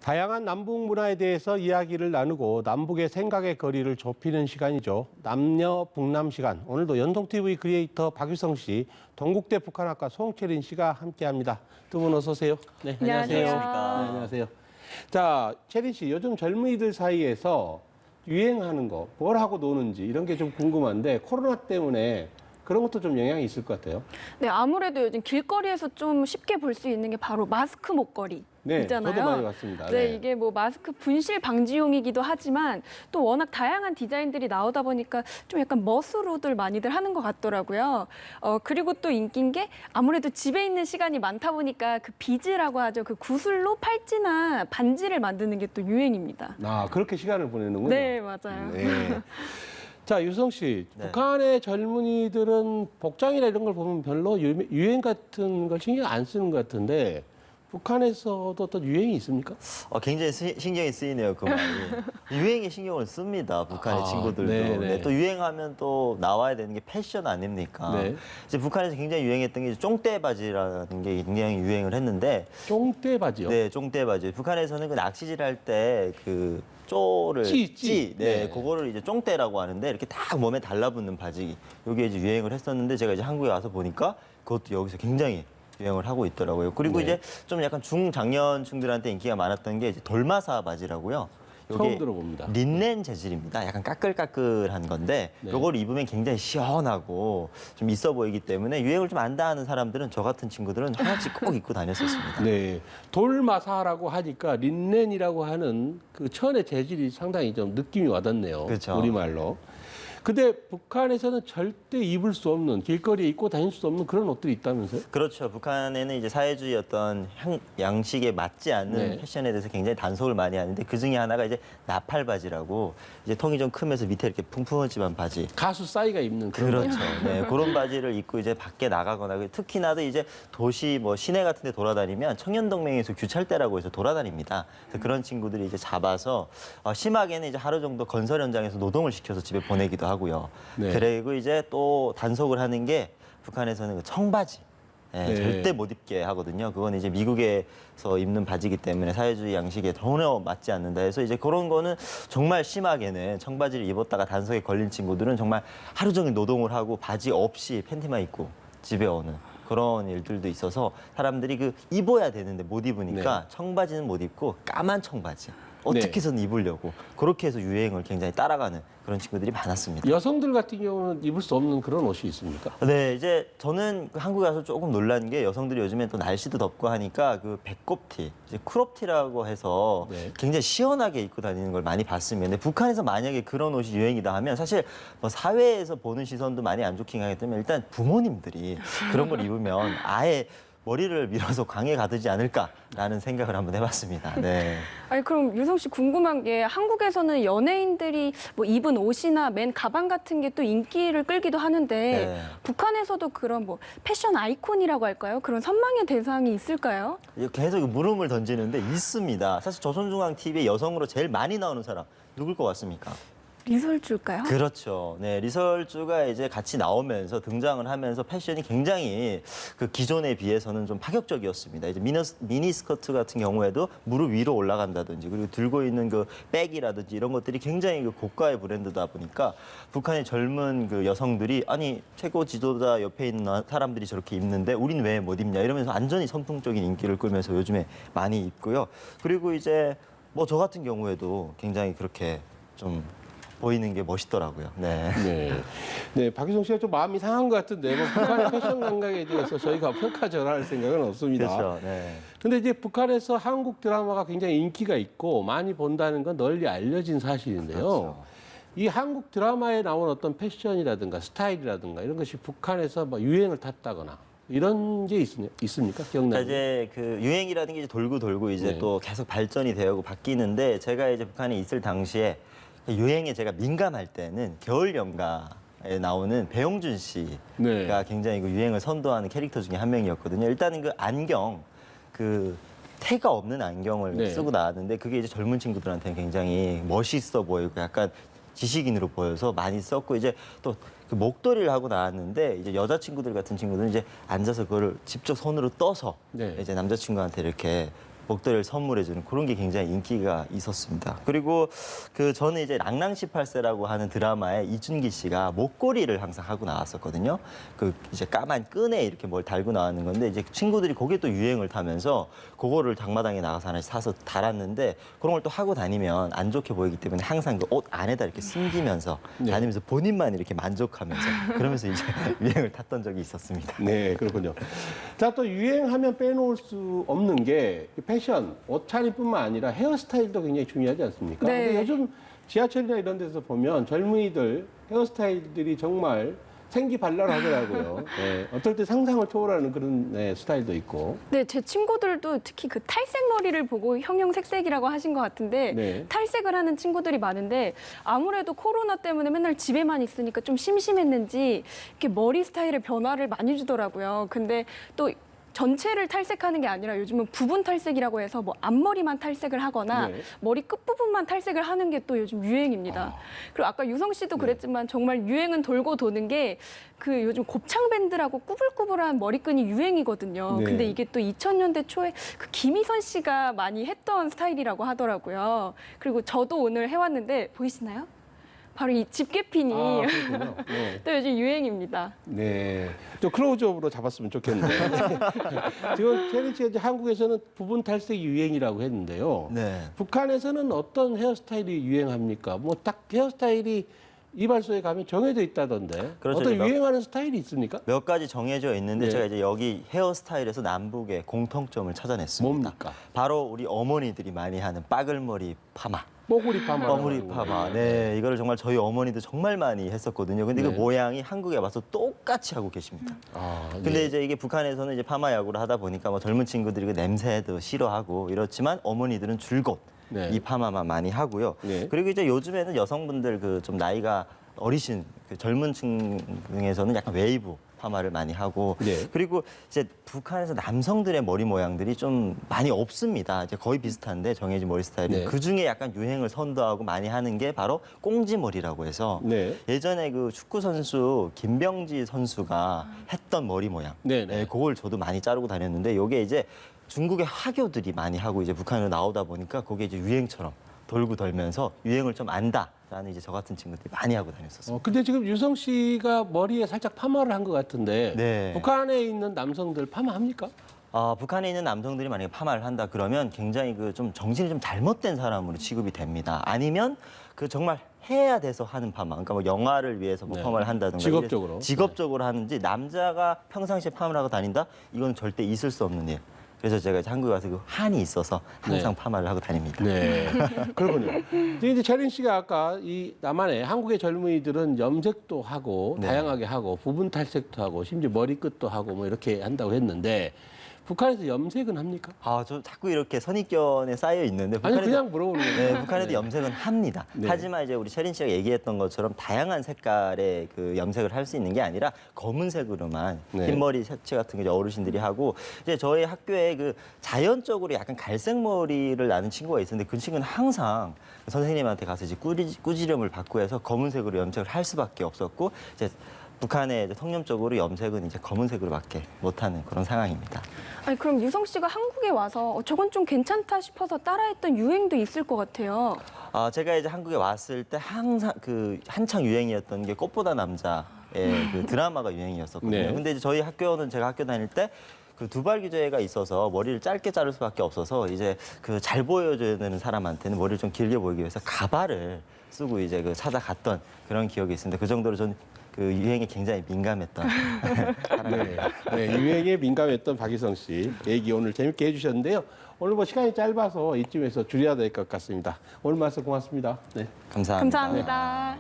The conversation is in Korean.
다양한 남북 문화에 대해서 이야기를 나누고 남북의 생각의 거리를 좁히는 시간이죠. 남녀 북남 시간. 오늘도 연동TV 크리에이터 박유성 씨, 동국대 북한학과 송채린 씨가 함께합니다. 두 분 어서 오세요. 네, 안녕하세요. 네, 안녕하세요. 자, 채린 씨, 요즘 젊은이들 사이에서 유행하는 거, 뭘 하고 노는지 이런 게 좀 궁금한데 코로나 때문에 그런 것도 좀 영향이 있을 것 같아요. 네, 아무래도 요즘 길거리에서 좀 쉽게 볼 수 있는 게 바로 마스크 목걸이. 네, 있잖아요. 저도 많이 봤습니다. 네, 이게 뭐 마스크 분실 방지용이기도 하지만 또 워낙 다양한 디자인들이 나오다 보니까 좀 약간 멋으로들 많이들 하는 것 같더라고요. 그리고 또 인기인 게 아무래도 집에 있는 시간이 많다 보니까 그 비즈라고 하죠. 그 구슬로 팔찌나 반지를 만드는 게 또 유행입니다. 아, 그렇게 시간을 보내는군요. 네, 맞아요. 네. 자, 유성 씨, 네. 북한의 젊은이들은 복장이나 이런 걸 보면 별로 유행 같은 걸 신경 안 쓰는 것 같은데 북한에서도 어떤 유행이 있습니까? 굉장히 신경이 쓰이네요, 그 말이. 유행에 신경을 씁니다, 북한의 친구들도. 네네. 네, 또 유행하면 또 나와야 되는 게 패션 아닙니까? 네. 이제 북한에서 굉장히 유행했던 게 쫑대 바지라는 게 굉장히 유행을 했는데, 쫑대 바지요? 네, 쫑대 바지. 북한에서는 그 낚시질 할 때 그 쪼를 찌. 네, 네. 그거를 이제 쫑대라고 하는데 이렇게 딱 몸에 달라붙는 바지. 이게 이제 유행을 했었는데 제가 이제 한국에 와서 보니까 그것도 여기서 굉장히 유행을 하고 있더라고요. 그리고 네. 이제 좀 약간 중장년층들한테 인기가 많았던 게 이제 돌마사 바지라고요. 처음 들어봅니다. 린넨 재질입니다. 약간 까끌까끌한 건데 네. 이걸 입으면 굉장히 시원하고 좀 있어 보이기 때문에 유행을 좀 안다 하는 사람들은 저 같은 친구들은 하나씩 꼭 입고 다녔었습니다. 네. 돌마사라고 하니까 린넨이라고 하는 그 천의 재질이 상당히 좀 느낌이 와닿네요. 그렇죠. 우리말로. 근데 북한에서는 절대 입을 수 없는, 길거리에 입고 다닐 수 없는 그런 옷들이 있다면서요? 그렇죠. 북한에는 이제 사회주의 어떤 양식에 맞지 않는 네. 패션에 대해서 굉장히 단속을 많이 하는데 그 중에 하나가 이제 나팔 바지라고 이제 통이 좀 크면서 밑에 이렇게 풍풍하지만 바지. 가수 싸이가 입는 그런 그렇죠. 바지. 네, 그런 바지를 입고 이제 밖에 나가거나 특히나도 이제 도시 뭐 시내 같은 데 돌아다니면 청년동맹에서 규찰대라고 해서 돌아다닙니다. 그래서 그런 친구들이 이제 잡아서 심하게는 이제 하루 정도 건설 현장에서 노동을 시켜서 집에 보내기도 하고요. 네. 그리고 이제 또 단속을 하는 게 북한에서는 그 청바지. 네, 네. 절대 못 입게 하거든요. 그건 이제 미국에서 입는 바지이기 때문에 사회주의 양식에 전혀 맞지 않는다 해서 이제 그런 거는 정말 심하게는 청바지를 입었다가 단속에 걸린 친구들은 정말 하루 종일 노동을 하고 바지 없이 팬티만 입고 집에 오는 그런 일들도 있어서 사람들이 그 입어야 되는데 못 입으니까 네. 청바지는 못 입고 까만 청바지. 어떻게 네. 해서든 입으려고 그렇게 해서 유행을 굉장히 따라가는 그런 친구들이 많았습니다. 여성들 같은 경우는 입을 수 없는 그런 옷이 있습니까? 네, 이제 저는 한국에 와서 조금 놀란 게 여성들이 요즘엔 또 날씨도 덥고 하니까 그 배꼽티, 이제 크롭티라고 해서 네. 굉장히 시원하게 입고 다니는 걸 많이 봤습니다. 근데 북한에서 만약에 그런 옷이 유행이다 하면 사실 뭐 사회에서 보는 시선도 많이 안 좋긴 하기 때문에 일단 부모님들이 그런 걸 입으면 아예 머리를 밀어서 광에 가두지 않을까라는 생각을 한번 해봤습니다. 네. 아니 그럼 유성 씨 궁금한 게 한국에서는 연예인들이 뭐 입은 옷이나 맨 가방 같은 게 또 인기를 끌기도 하는데 네. 북한에서도 그런 뭐 패션 아이콘이라고 할까요? 그런 선망의 대상이 있을까요? 계속 물음을 던지는데 있습니다. 사실 조선중앙TV에 여성으로 제일 많이 나오는 사람 누굴 것 같습니까? 리설주일까요? 그렇죠. 네, 리설주가 이제 같이 나오면서 등장을 하면서 패션이 굉장히 그 기존에 비해서는 좀 파격적이었습니다. 이제 미니스커트 같은 경우에도 무릎 위로 올라간다든지 그리고 들고 있는 그 백이라든지 이런 것들이 굉장히 그 고가의 브랜드다 보니까 북한의 젊은 그 여성들이 아니 최고 지도자 옆에 있는 사람들이 저렇게 입는데 우린 왜 못 입냐 이러면서 완전히 선풍적인 인기를 끌면서 요즘에 많이 입고요. 그리고 이제 뭐 저 같은 경우에도 굉장히 그렇게 좀 보이는 게 멋있더라고요. 네. 네. 네, 박유성 씨가 좀 마음이 상한 것 같은데, 뭐 북한의 패션 감각에 대해서 저희가 평가절하할 생각은 없습니다. 그렇죠. 네. 근데 이제 북한에서 한국 드라마가 굉장히 인기가 있고 많이 본다는 건 널리 알려진 사실인데요. 그렇죠. 이 한국 드라마에 나온 어떤 패션이라든가 스타일이라든가 이런 것이 북한에서 뭐 유행을 탔다거나 이런 게 있습니까? 기억나는? 이제 그 유행이라는 게 이제 돌고 이제 네. 또 계속 발전이 되고 바뀌는데 제가 이제 북한에 있을 당시에 유행에 제가 민감할 때는 겨울 연가에 나오는 배용준 씨가 네. 굉장히 그 유행을 선도하는 캐릭터 중에 한 명이었거든요. 일단은 그 안경, 그 태가 없는 안경을 네. 쓰고 나왔는데 그게 이제 젊은 친구들한테는 굉장히 멋있어 보이고 약간 지식인으로 보여서 많이 썼고 이제 또 그 목도리를 하고 나왔는데 이제 여자친구들 같은 친구들은 이제 앉아서 그거를 직접 손으로 떠서 네. 이제 남자친구한테 이렇게 목도리를 선물해주는 그런 게 굉장히 인기가 있었습니다. 그리고 저는 이제 랑랑 18세라고 하는 드라마에 이준기 씨가 목걸이를 항상 하고 나왔었거든요. 이제 까만 끈에 이렇게 뭘 달고 나왔는 건데 이제 친구들이 그게 또 유행을 타면서 그거를 장마당에 나가서 하나씩 사서 달았는데 그런 걸 또 하고 다니면 안 좋게 보이기 때문에 항상 그 옷 안에다 이렇게 숨기면서 다니면서 본인만 이렇게 만족하면서 그러면서 이제 유행을 탔던 적이 있었습니다. 네, 그렇군요. 자, 또 유행하면 빼놓을 수 없는 게 패션, 옷차림뿐만 아니라 헤어스타일도 굉장히 중요하지 않습니까? 네. 근데 요즘 지하철이나 이런 데서 보면 젊은이들 헤어스타일들이 정말 생기발랄하더라고요. 네, 어떨 때 상상을 초월하는 그런 스타일도 있고. 네, 제 친구들도 특히 그 탈색 머리를 보고 형형색색이라고 하신 것 같은데 네. 탈색을 하는 친구들이 많은데 아무래도 코로나 때문에 맨날 집에만 있으니까 좀 심심했는지 이렇게 머리 스타일에 변화를 많이 주더라고요. 근데 또 전체를 탈색하는 게 아니라 요즘은 부분 탈색이라고 해서 뭐 앞머리만 탈색을 하거나 네. 머리 끝부분만 탈색을 하는 게 또 요즘 유행입니다. 그리고 아까 유성 씨도 그랬지만 정말 유행은 돌고 도는 게 그 요즘 곱창 밴드라고 꾸불꾸불한 머리끈이 유행이거든요. 네. 근데 이게 또 2000년대 초에 그 김희선 씨가 많이 했던 스타일이라고 하더라고요. 그리고 저도 오늘 해왔는데 보이시나요? 바로 이 집게핀이 아, 그렇군요. 네. 또 요즘 유행입니다. 네. 좀 클로즈업으로 잡았으면 좋겠는데. 지금 체리 씨가 이제 한국에서는 부분 탈색이 유행이라고 했는데요. 네. 북한에서는 어떤 헤어스타일이 유행합니까? 뭐 딱 헤어스타일이 이발소에 가면 정해져 있다던데. 그렇죠. 어떤 이제 유행하는 스타일이 있습니까? 몇 가지 정해져 있는데 네. 제가 이제 여기 헤어스타일에서 남북의 공통점을 찾아냈습니다. 뭡니까? 바로 우리 어머니들이 많이 하는 빠글머리 파마. 뽀구리 파마. 뻐무리 파마. 네, 이거를 정말 저희 어머니도 정말 많이 했었거든요. 근데 네. 그 모양이 한국에 와서 똑같이 하고 계십니다. 아, 네. 근데 이제 이게 북한에서는 이제 파마 야구를 하다 보니까 뭐 젊은 친구들이 그 냄새도 싫어하고 이렇지만 어머니들은 줄곧 네. 이 파마만 많이 하고요. 네. 그리고 이제 요즘에는 여성분들 그 좀 나이가 어리신 그 젊은 층 중에서는 약간 웨이브 파마를 많이 하고 네. 그리고 이제 북한에서 남성들의 머리 모양들이 좀 많이 없습니다. 이제 거의 비슷한데 정해진 머리 스타일이 네. 그 중에 약간 유행을 선도하고 많이 하는 게 바로 꽁지머리라고 해서 네. 예전에 그 축구 선수 김병지 선수가 했던 머리 모양. 네, 네. 그걸 저도 많이 자르고 다녔는데 이게 이제 중국의 화교들이 많이 하고 이제 북한으로 나오다 보니까 그게 이제 유행처럼 돌고 돌면서 유행을 좀 안다라는 이제 저 같은 친구들이 많이 하고 다녔었어요. 근데 지금 유성 씨가 머리에 살짝 파마를 한 것 같은데 네. 북한에 있는 남성들 파마합니까? 북한에 있는 남성들이 만약에 파마를 한다 그러면 굉장히 그 좀 정신이 좀 잘못된 사람으로 취급이 됩니다. 아니면 그 정말 해야 돼서 하는 파마. 그러니까 뭐 영화를 위해서 뭐 네. 파마를 한다든가 직업적으로. 직업적으로 하는지 남자가 평상시에 파마를 하고 다닌다? 이건 절대 있을 수 없는 일. 그래서 제가 이제 한국에 와서 그 한이 있어서 항상 네. 파마를 하고 다닙니다. 네, 그렇군요. 근데 이제 채린 씨가 아까 이 남한의 한국의 젊은이들은 염색도 하고 네. 다양하게 하고 부분 탈색도 하고 심지어 머리끝도 하고 뭐 이렇게 한다고 했는데 북한에서 염색은 합니까? 저 자꾸 이렇게 선입견에 쌓여 있는데 아니 북한에도 그냥 물어보는 거예요. 네, 북한에도 염색은 합니다. 네. 하지만 이제 우리 채린 씨가 얘기했던 것처럼 다양한 색깔의 그 염색을 할 수 있는 게 아니라 검은색으로만 네. 흰머리 색채 같은 거 이제 어르신들이 하고 이제 저희 학교에 그 자연적으로 약간 갈색 머리를 나는 친구가 있었는데 그 친구는 항상 선생님한테 가서 이제 꾸지름을 받고 해서 검은색으로 염색을 할 수밖에 없었고 이제 북한의 이제 통념적으로 염색은 이제 검은색으로밖에 못하는 그런 상황입니다. 아니 그럼 유성 씨가 한국에 와서 저건 좀 괜찮다 싶어서 따라했던 유행도 있을 것 같아요. 제가 이제 한국에 왔을 때 항상 그 한창 유행이었던 게 꽃보다 남자의 그 드라마가 유행이었었거든요. 네. 근데 이제 저희 학교는 제가 학교 다닐 때 그 두발 규제가 있어서 머리를 짧게 자를 수밖에 없어서 이제 그 잘 보여줘야 되는 사람한테는 머리를 좀 길게 보이기 위해서 가발을 쓰고 이제 그 찾아갔던 그런 기억이 있습니다. 그 정도로 전 그 유행에 굉장히 민감했던 사람입니다. 네, 유행에 민감했던 박유성 씨 얘기 오늘 재밌게 해주셨는데요. 오늘 뭐 시간이 짧아서 이쯤에서 줄여야 될 것 같습니다. 오늘 말씀 고맙습니다. 네. 감사합니다. 감사합니다.